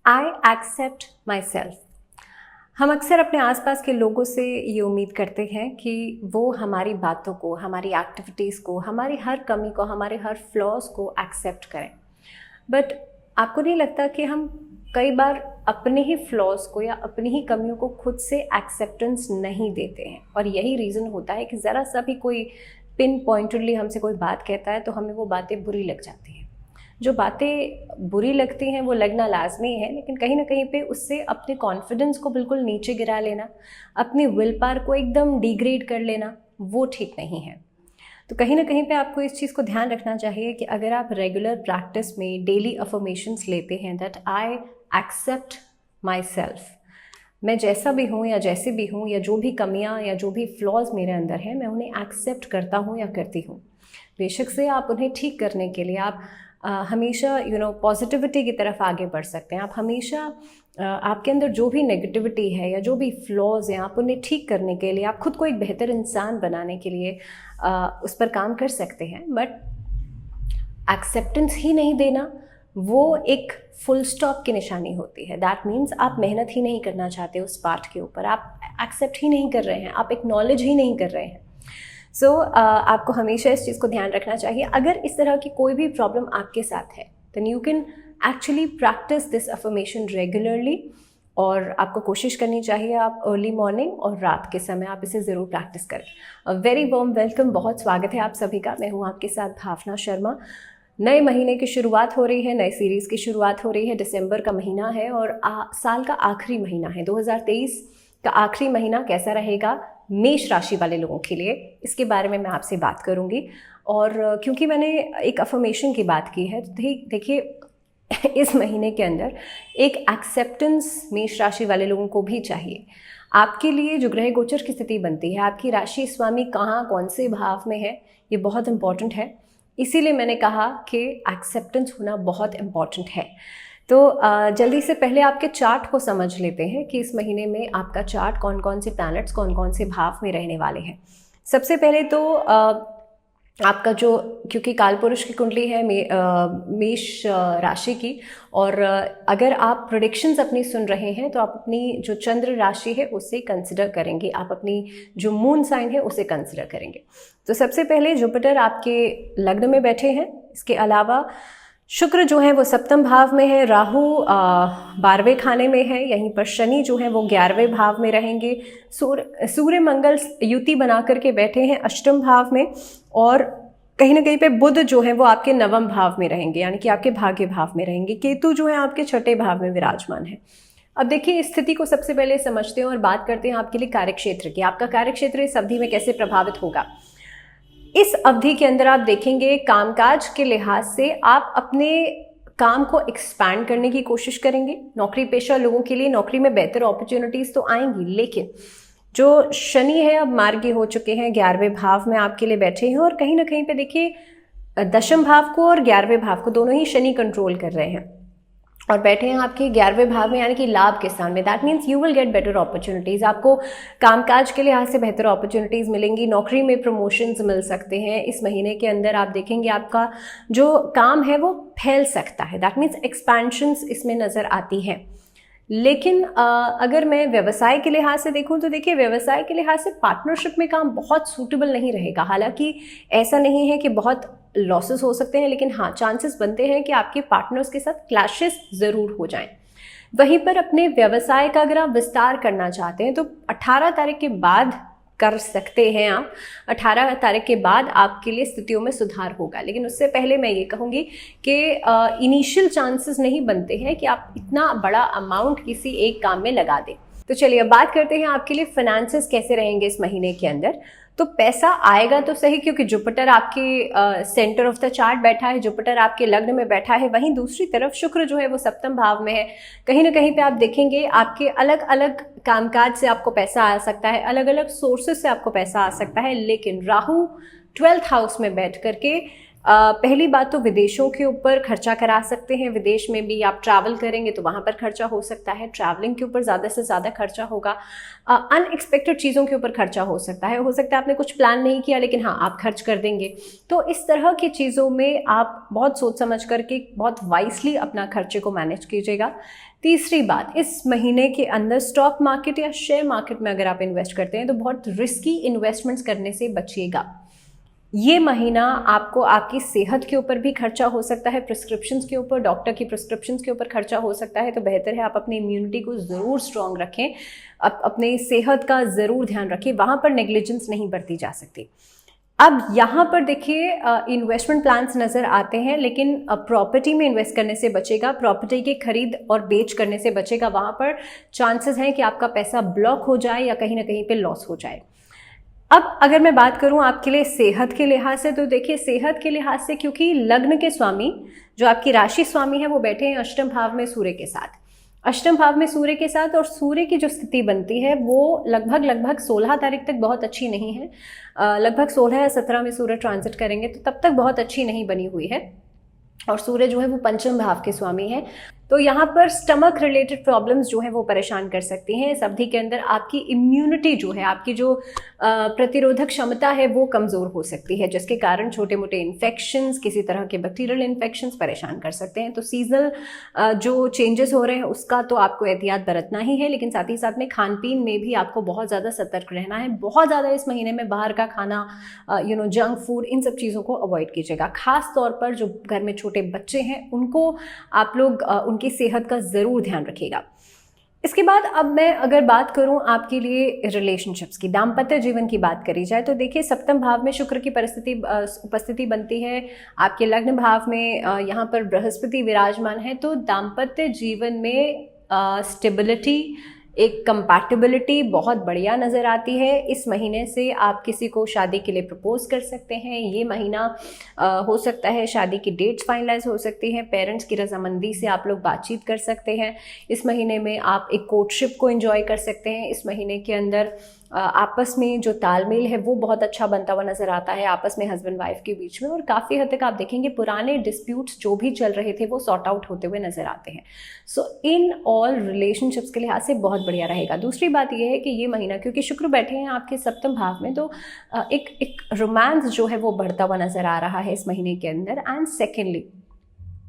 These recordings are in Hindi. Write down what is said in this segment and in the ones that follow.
I accept my self. हम अक्सर अपने आसपास के लोगों से ये उम्मीद करते हैं कि वो हमारी बातों को, हमारी एक्टिविटीज़ को, हमारी हर कमी को, हमारे हर फ्लॉज़ को एक्सेप्ट करें। बट आपको नहीं लगता कि हम कई बार अपने ही फ्लॉज़ को या अपनी ही कमियों को खुद से एक्सेप्टेंस नहीं देते हैं? और यही रीज़न होता है कि ज़रा सा भी कोई पिन पॉइंटेडली हमसे कोई बात कहता है तो हमें वो बातें बुरी लग जाती हैं। जो बातें बुरी लगती हैं वो लगना लाजमी है, लेकिन कहीं ना कहीं पे उससे अपने कॉन्फिडेंस को बिल्कुल नीचे गिरा लेना, अपनी विल पावर को एकदम डिग्रेड कर लेना, वो ठीक नहीं है। तो कहीं ना कहीं पे आपको इस चीज़ को ध्यान रखना चाहिए कि अगर आप रेगुलर प्रैक्टिस में डेली अफर्मेशंस लेते हैं that I accept myself, मैं जैसा भी हूँ या जैसे भी हूँ या जो भी कमियाँ या जो भी फ्लॉज मेरे अंदर हैं मैं उन्हें एक्सेप्ट करता हूँ या करती हूँ। बेशक से आप उन्हें ठीक करने के लिए आप हमेशा पॉजिटिविटी की तरफ आगे बढ़ सकते हैं। आप हमेशा आपके अंदर जो भी नेगेटिविटी है या जो भी फ्लॉज हैं आप उन्हें ठीक करने के लिए, आप खुद को एक बेहतर इंसान बनाने के लिए उस पर काम कर सकते हैं। बट एक्सेप्टेंस ही नहीं देना वो एक फुल स्टॉप की निशानी होती है। दैट मीन्स आप मेहनत ही नहीं करना चाहते उस पार्ट के ऊपर, आप एक्सेप्ट ही नहीं कर रहे हैं, आप एक्नॉलेज ही नहीं कर रहे हैं। सो आपको हमेशा इस चीज़ को ध्यान रखना चाहिए। अगर इस तरह की कोई भी प्रॉब्लम आपके साथ है then you can actually practice this affirmation regularly, और आपको कोशिश करनी चाहिए आप अर्ली मॉर्निंग और रात के समय आप इसे ज़रूर प्रैक्टिस करें। वेरी वार्म वेलकम, बहुत स्वागत है आप सभी का। मैं हूँ आपके साथ भावना शर्मा। नए महीने की शुरुआत हो रही है, नए सीरीज़ की शुरुआत हो रही है। दिसंबर का महीना है और साल का आखिरी महीना है। 2023 का आखिरी महीना कैसा रहेगा मेष राशि वाले लोगों के लिए, इसके बारे में मैं आपसे बात करूंगी। और क्योंकि मैंने एक अफर्मेशन की बात की है तो देखिए इस महीने के अंदर एक एक्सेप्टेंस मेष राशि वाले लोगों को भी चाहिए। आपके लिए जो ग्रह गोचर की स्थिति बनती है, आपकी राशि स्वामी कहाँ कौन से भाव में है, ये बहुत इंपॉर्टेंट है। इसीलिए मैंने कहा कि एक्सेप्टेंस होना बहुत इम्पॉर्टेंट है। तो जल्दी से पहले आपके चार्ट को समझ लेते हैं कि इस महीने में आपका चार्ट कौन कौन से प्लैनेट्स कौन कौन से भाव में रहने वाले हैं। सबसे पहले तो आपका जो, क्योंकि कालपुरुष की कुंडली है मेष राशि की, और अगर आप प्रेडिक्शंस अपनी सुन रहे हैं तो आप अपनी जो चंद्र राशि है उसे कंसिडर करेंगे, आप अपनी जो मून साइन है उसे कंसिडर करेंगे। तो सबसे पहले जुपिटर आपके लग्न में बैठे हैं। इसके अलावा शुक्र जो है वो सप्तम भाव में है, राहु 12वें खाने में है, यहीं पर शनि जो है वो 11वें भाव में रहेंगे, सूर्य मंगल युति बना करके बैठे हैं अष्टम भाव में, और कहीं ना कहीं पे बुध जो है वो आपके नवम भाव में रहेंगे, यानी कि आपके भाग्य भाव में रहेंगे। केतु जो है आपके छठे भाव में विराजमान है। अब देखिए इस स्थिति को सबसे पहले समझते हैं और बात करते हैं आपके लिए कार्यक्षेत्र की। आपका कार्यक्षेत्र इस अवधि में कैसे प्रभावित होगा। इस अवधि के अंदर आप देखेंगे कामकाज के लिहाज से आप अपने काम को एक्सपैंड करने की कोशिश करेंगे। नौकरी पेशा लोगों के लिए नौकरी में बेहतर अपॉर्चुनिटीज तो आएंगी, लेकिन जो शनि है अब मार्गी हो चुके हैं, 11वें भाव में आपके लिए बैठे हैं, और कहीं ना कहीं पे देखिए दशम भाव को और 11वें भाव को दोनों ही शनि कंट्रोल कर रहे हैं और बैठे हैं आपके 11वें भाव में, यानी कि लाभ के स्थान में। That means you will get better opportunities. आपको कामकाज के लिहाज से बेहतर अपॉर्चुनिटीज़ मिलेंगी, नौकरी में प्रमोशंस मिल सकते हैं। इस महीने के अंदर आप देखेंगे आपका जो काम है वो फैल सकता है। दैट मीन्स एक्सपेंशंस इसमें नज़र आती हैं। लेकिन अगर मैं व्यवसाय के लिहाज से देखूं तो देखिए व्यवसाय के लिहाज से पार्टनरशिप में काम बहुत सूटेबल नहीं रहेगा। हालांकि ऐसा नहीं है कि बहुत लॉसेस हो सकते हैं, लेकिन हाँ चांसेस बनते हैं कि आपके पार्टनर्स के साथ क्लैशेस ज़रूर हो जाएं। वहीं पर अपने व्यवसाय का अगर आप विस्तार करना चाहते हैं तो 18 तारीख के बाद कर सकते हैं आप। 18 तारीख के बाद आपके लिए स्थितियों में सुधार होगा, लेकिन उससे पहले मैं ये कहूँगी कि इनिशियल चांसेस नहीं बनते हैं कि आप इतना बड़ा अमाउंट किसी एक काम में लगा दें। तो चलिए अब बात करते हैं आपके लिए फाइनेंसेस कैसे रहेंगे इस महीने के अंदर। तो पैसा आएगा तो सही, क्योंकि जुपिटर आपके सेंटर ऑफ द चार्ट बैठा है, जुपिटर आपके लग्न में बैठा है। वहीं दूसरी तरफ शुक्र जो है वो सप्तम भाव में है। कहीं ना कहीं पे आप देखेंगे आपके अलग अलग कामकाज से आपको पैसा आ सकता है, अलग अलग सोर्सेस से आपको पैसा आ सकता है। लेकिन राहु 12th हाउस में बैठ करके पहली बात तो विदेशों के ऊपर खर्चा करा सकते हैं। विदेश में भी आप ट्रैवल करेंगे तो वहाँ पर खर्चा हो सकता है। ट्रैवलिंग के ऊपर ज़्यादा से ज़्यादा खर्चा होगा। अनएक्सपेक्टेड चीज़ों के ऊपर खर्चा हो सकता है। हो सकता है आपने कुछ प्लान नहीं किया लेकिन हाँ आप खर्च कर देंगे। तो इस तरह की चीज़ों में आप बहुत सोच समझ करके बहुत वाइसली अपना खर्चे को मैनेज कीजिएगा। तीसरी बात, इस महीने के अंदर स्टॉक मार्केट या शेयर मार्केट में अगर आप इन्वेस्ट करते हैं तो बहुत रिस्की इन्वेस्टमेंट्स करने से बचिएगा। ये महीना आपको आपकी सेहत के ऊपर भी खर्चा हो सकता है, प्रिस्क्रिप्शंस के ऊपर, डॉक्टर की प्रिस्क्रिप्शंस के ऊपर खर्चा हो सकता है। तो बेहतर है आप अपनी इम्यूनिटी को ज़रूर स्ट्रॉन्ग रखें, अपने सेहत का ज़रूर ध्यान रखें। वहाँ पर नेग्लिजेंस नहीं बरती जा सकती। अब यहाँ पर देखिए इन्वेस्टमेंट प्लान्स नज़र आते हैं, लेकिन प्रॉपर्टी में इन्वेस्ट करने से बचेगा, प्रॉपर्टी के खरीद और बेच करने से बचेगा। वहाँ पर चांसेस हैं कि आपका पैसा ब्लॉक हो जाए या कहीं ना कहीं पे लॉस हो जाए। अब अगर मैं बात करूं आपके लिए सेहत के लिहाज से, तो देखिए सेहत के लिहाज से क्योंकि लग्न के स्वामी जो आपकी राशि स्वामी है वो बैठे हैं अष्टम भाव में सूर्य के साथ। अष्टम भाव में सूर्य के साथ, और सूर्य की जो स्थिति बनती है वो लगभग 16 तारीख तक बहुत अच्छी नहीं है। लगभग 16 या 17 में सूर्य ट्रांजिट करेंगे तो तब तक बहुत अच्छी नहीं बनी हुई है। और सूर्य जो है वो पंचम भाव के स्वामी है। तो यहाँ पर स्टमक रिलेटेड प्रॉब्लम्स जो है वो परेशान कर सकती हैं। इस अवधि के अंदर आपकी इम्यूनिटी जो है, आपकी जो प्रतिरोधक क्षमता है वो कमज़ोर हो सकती है, जिसके कारण छोटे मोटे इन्फेक्शंस, किसी तरह के बैक्टीरियल इन्फेक्शंस परेशान कर सकते हैं। तो सीजनल जो चेंजेस हो रहे हैं उसका तो आपको एहतियात बरतना ही है, लेकिन साथ ही साथ में खान पीन में भी आपको बहुत ज़्यादा सतर्क रहना है। बहुत ज़्यादा इस महीने में बाहर का खाना, जंक फूड, इन सब चीज़ों को अवॉइड कीजिएगा। खास तौर पर जो घर में छोटे बच्चे हैं उनको आप लोग उनकी सेहत का ज़रूर ध्यान रखिएगा। इसके बाद अब मैं अगर बात करूं आपके लिए रिलेशनशिप्स की, दाम्पत्य जीवन की बात करी जाए तो देखिए सप्तम भाव में शुक्र की उपस्थिति बनती है। आपके लग्न भाव में यहाँ पर बृहस्पति विराजमान है। तो दाम्पत्य जीवन में स्टेबिलिटी, एक कंपैटिबिलिटी बहुत बढ़िया नज़र आती है। इस महीने से आप किसी को शादी के लिए प्रपोज कर सकते हैं। ये महीना हो सकता है शादी की डेट्स फाइनलाइज हो सकती हैं। पेरेंट्स की रजामंदी से आप लोग बातचीत कर सकते हैं। इस महीने में आप एक कोर्टशिप को एंजॉय कर सकते हैं। इस महीने के अंदर आपस में जो तालमेल है वो बहुत अच्छा बनता हुआ नज़र आता है आपस में हस्बैंड वाइफ के बीच में। और काफ़ी हद तक आप देखेंगे पुराने डिस्प्यूट्स जो भी चल रहे थे वो सॉर्ट आउट होते हुए नज़र आते हैं। सो इन ऑल रिलेशनशिप्स के लिहाज से बहुत बढ़िया रहेगा। दूसरी बात यह है कि ये महीना क्योंकि शुक्र बैठे हैं आपके सप्तम भाव में, तो एक रोमांस जो है वो बढ़ता हुआ नज़र आ रहा है इस महीने के अंदर। एंड सेकेंडली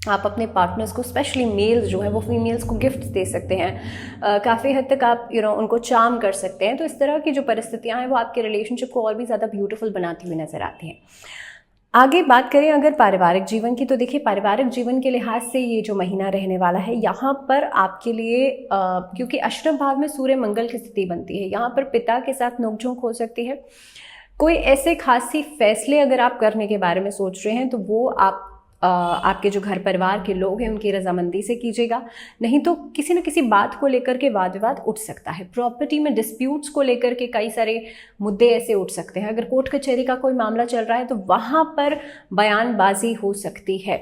आप अपने पार्टनर्स को, स्पेशली मेल्स जो है वो फीमेल्स को गिफ्ट दे सकते हैं। काफ़ी हद तक आप उनको चार्म कर सकते हैं। तो इस तरह की जो परिस्थितियां हैं वो आपके रिलेशनशिप को और भी ज़्यादा ब्यूटीफुल बनाती हुई नज़र आती हैं। आगे बात करें अगर पारिवारिक जीवन की, तो देखिए पारिवारिक जीवन के लिहाज से ये जो महीना रहने वाला है यहाँ पर आपके लिए क्योंकि अष्टम भाव में सूर्य मंगल की स्थिति बनती है, यहाँ पर पिता के साथ नोकझोंक हो सकती है। कोई ऐसे खासी फैसले अगर आप करने के बारे में सोच रहे हैं तो वो आपके जो घर परिवार के लोग हैं उनकी रजामंदी से कीजिएगा, नहीं तो किसी न किसी बात को लेकर के वाद विवाद उठ सकता है। प्रॉपर्टी में डिस्प्यूट्स को लेकर के कई सारे मुद्दे ऐसे उठ सकते हैं। अगर कोर्ट कचहरी का कोई मामला चल रहा है तो वहाँ पर बयानबाजी हो सकती है।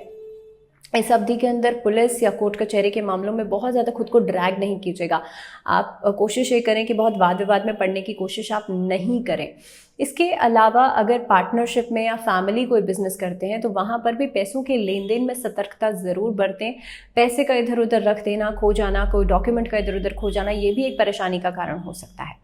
इस अवधि के अंदर पुलिस या कोर्ट कचहरी के मामलों में बहुत ज़्यादा खुद को ड्रैग नहीं कीजिएगा। आप कोशिश ये करें कि बहुत वाद विवाद में पड़ने की कोशिश आप नहीं करें। इसके अलावा अगर पार्टनरशिप में या फैमिली कोई बिजनेस करते हैं तो वहाँ पर भी पैसों के लेन देन में सतर्कता ज़रूर बरतें। पैसे का इधर उधर रख देना, खो जाना, कोई डॉक्यूमेंट का इधर उधर खो जाना, ये भी एक परेशानी का कारण हो सकता है।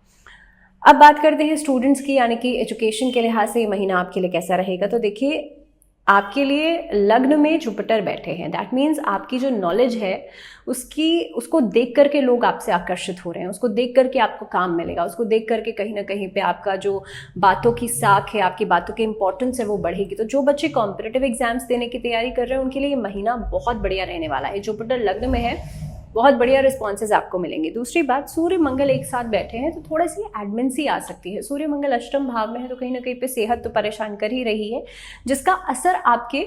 अब बात करते हैं स्टूडेंट्स की, यानी कि एजुकेशन के लिहाज से ये महीना आपके लिए कैसा रहेगा। तो देखिए आपके लिए लग्न में जुपिटर बैठे हैं। दैट मीन्स आपकी जो नॉलेज है उसको देख करके लोग आपसे आकर्षित हो रहे हैं, उसको देख करके आपको काम मिलेगा, उसको देख करके कहीं ना कहीं पे आपका जो बातों की साख है, आपकी बातों की इंपॉर्टेंस है वो बढ़ेगी। तो जो बच्चे कॉम्पिटिटिव एग्जाम्स देने की तैयारी कर रहे हैं उनके लिए ये महीना बहुत बढ़िया रहने वाला है। जुपिटर लग्न में है, बहुत बढ़िया रिस्पॉन्सेज आपको मिलेंगे। दूसरी बात, सूर्य मंगल एक साथ बैठे हैं तो थोड़ा सी एडमिनसी आ सकती है। सूर्य मंगल अष्टम भाव में है तो कहीं ना कहीं पे सेहत तो परेशान कर ही रही है, जिसका असर आपके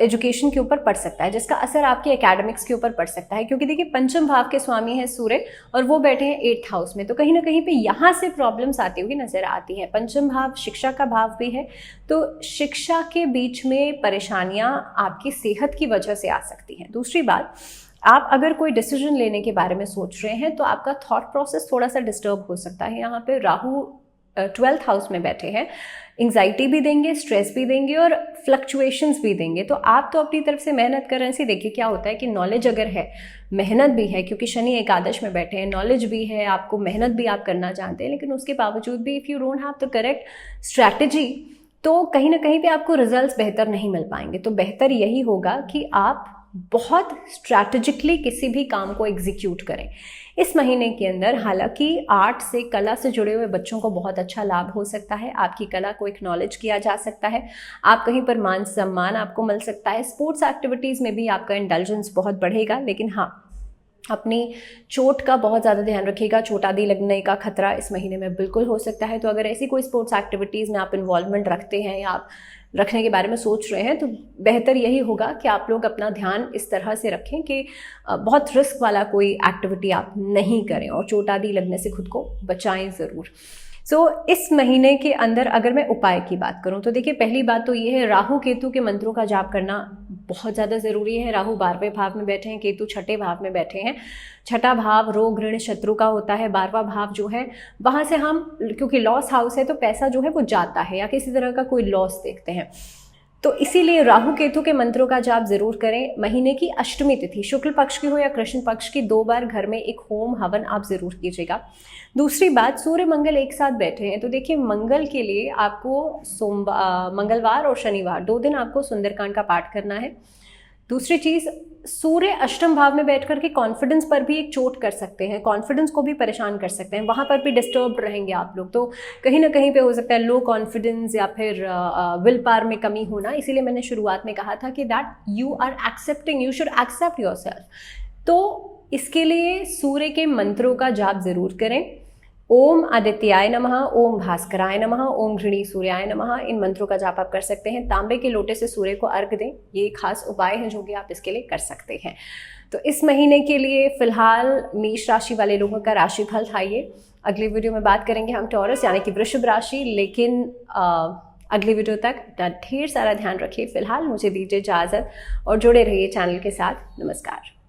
एजुकेशन के ऊपर पड़ सकता है, जिसका असर आपके एकेडमिक्स के ऊपर पड़ सकता है। क्योंकि देखिए पंचम भाव के स्वामी है सूर्य और वो बैठे हैं 8th हाउस में, तो कहीं ना कहीं पे यहाँ से प्रॉब्लम्स आती हुई नजर आती हैं। पंचम भाव शिक्षा का भाव भी है, तो शिक्षा के बीच में परेशानियाँ आपकी सेहत की वजह से आ सकती हैं। दूसरी बात, आप अगर कोई डिसीजन लेने के बारे में सोच रहे हैं तो आपका थॉट प्रोसेस थोड़ा सा डिस्टर्ब हो सकता है। यहाँ पे राहु 12th हाउस में बैठे हैं। एंग्जाइटी भी देंगे, स्ट्रेस भी देंगे और फ्लक्चुएशंस भी देंगे। तो आप तो अपनी तरफ से मेहनत कर रहे हैं। देखिए क्या होता है कि नॉलेज अगर है, मेहनत भी है, क्योंकि शनि एकादश में बैठे हैं, नॉलेज भी है, आपको मेहनत भी आप करना चाहते हैं, लेकिन उसके बावजूद भी if you don't have the correct strategy तो कहीं ना कहीं पे आपको रिजल्ट्स बेहतर नहीं मिल पाएंगे। तो बेहतर यही होगा कि आप बहुत स्ट्रैटेजिकली किसी भी काम को एग्जीक्यूट करें इस महीने के अंदर। हालांकि आर्ट से, कला से जुड़े हुए बच्चों को बहुत अच्छा लाभ हो सकता है, आपकी कला को एक्नॉलेज किया जा सकता है, आप कहीं पर मान सम्मान आपको मिल सकता है, स्पोर्ट्स एक्टिविटीज़ में भी आपका इंटेलिजेंस बहुत बढ़ेगा। लेकिन हाँ, अपनी चोट का बहुत ज़्यादा ध्यान रखिएगा, चोट आदि लगने का खतरा इस महीने में बिल्कुल हो सकता है। तो अगर ऐसी कोई स्पोर्ट्स एक्टिविटीज़ में आप इन्वॉल्वमेंट रखते हैं या आप रखने के बारे में सोच रहे हैं, तो बेहतर यही होगा कि आप लोग अपना ध्यान इस तरह से रखें कि बहुत रिस्क वाला कोई एक्टिविटी आप नहीं करें और चोट आदि लगने से खुद को बचाएं ज़रूर। इस महीने के अंदर अगर मैं उपाय की बात करूं तो देखिए, पहली बात तो ये है, राहु केतु के मंत्रों का जाप करना बहुत ज़्यादा ज़रूरी है। राहु 12वें भाव में बैठे हैं, केतु 6ठे भाव में बैठे हैं। 6ठा भाव रोग ऋण शत्रु का होता है, 12वां भाव जो है वहाँ से हम, क्योंकि लॉस हाउस है तो पैसा जो है वो जाता है या किसी तरह का कोई लॉस देखते हैं। तो इसीलिए राहु केतु के मंत्रों का जाप जरूर करें। महीने की अष्टमी तिथि, शुक्ल पक्ष की हो या कृष्ण पक्ष की, 2 बार घर में एक होम हवन आप जरूर कीजिएगा। दूसरी बात, सूर्य मंगल एक साथ बैठे हैं तो देखिए, मंगल के लिए आपको मंगलवार और शनिवार 2 दिन आपको सुंदरकांड का पाठ करना है। दूसरी चीज़, सूर्य अष्टम भाव में बैठ करके कॉन्फिडेंस पर भी एक चोट कर सकते हैं, कॉन्फिडेंस को भी परेशान कर सकते हैं, वहाँ पर भी डिस्टर्ब रहेंगे आप लोग। तो कहीं ना कहीं पे हो सकता है लो कॉन्फिडेंस या फिर विल पावर में कमी होना। इसीलिए मैंने शुरुआत में कहा था कि that you are accepting, you should accept yourself. तो इसके लिए सूर्य के मंत्रों का जाप जरूर करें। ओम आदित्याय नमः, ओम भास्कराय नमः, ओम घृणी सूर्याय नमः, इन मंत्रों का जाप आप कर सकते हैं। तांबे के लोटे से सूर्य को अर्घ दें, ये खास उपाय है जो कि आप इसके लिए कर सकते हैं। तो इस महीने के लिए फिलहाल मेष राशि वाले लोगों का राशिफल था ये। अगली वीडियो में बात करेंगे हम टॉरस यानी कि वृषभ राशि। लेकिन अगली वीडियो तक ढेर सारा ध्यान रखिए। फिलहाल मुझे दीजिए इजाज़त और जुड़े रहिए चैनल के साथ। नमस्कार।